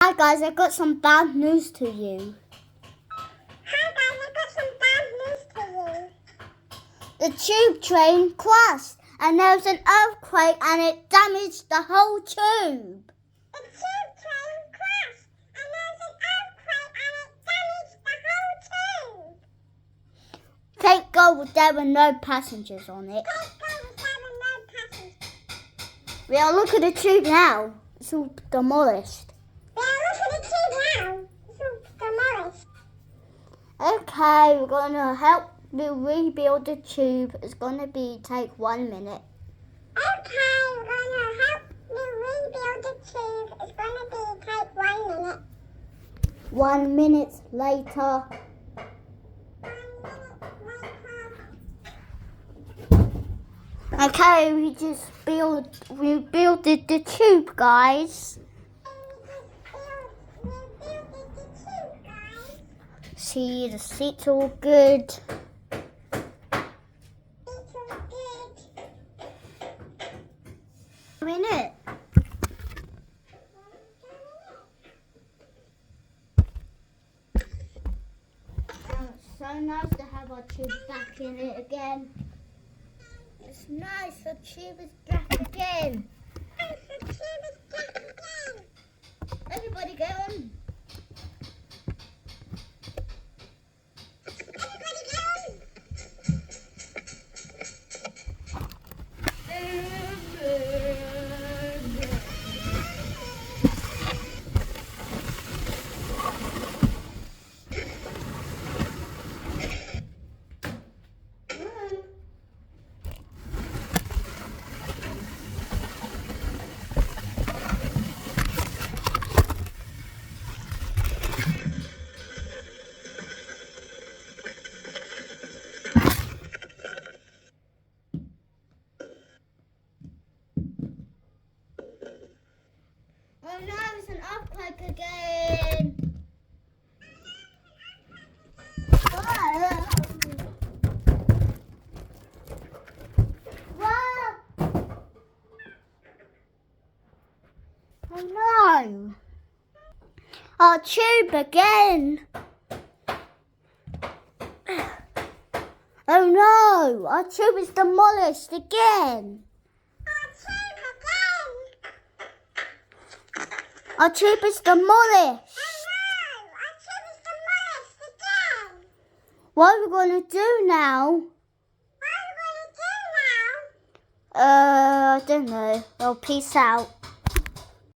Hi guys, I've got some bad news to you. Hi guys, I've got some bad news to you. The tube train crashed and there was an earthquake and it damaged the whole tube. The tube train crashed and there was an earthquake and it damaged the whole tube. Thank God there were no passengers on it. Thank God there were no passengers. We are looking at the tube now. It's all demolished. Look at the tube now. It's all demolished. Okay, we're gonna help you rebuild the tube. It's gonna take 1 minute. Okay, we're gonna help you rebuild the tube. It's gonna take 1 minute. 1 minute later. 1 minute later. Okay, we built the tube, guys. See, the seats all good. A minute. It's so nice to have our tube back in it again. It's nice, the tube is back again. Everybody go on. Oh no, it's an earthquake again. Oh no. Our tube again. Oh no, our tube is demolished again. Our tube is demolished. What are we going to do now? I don't know. Well, peace out.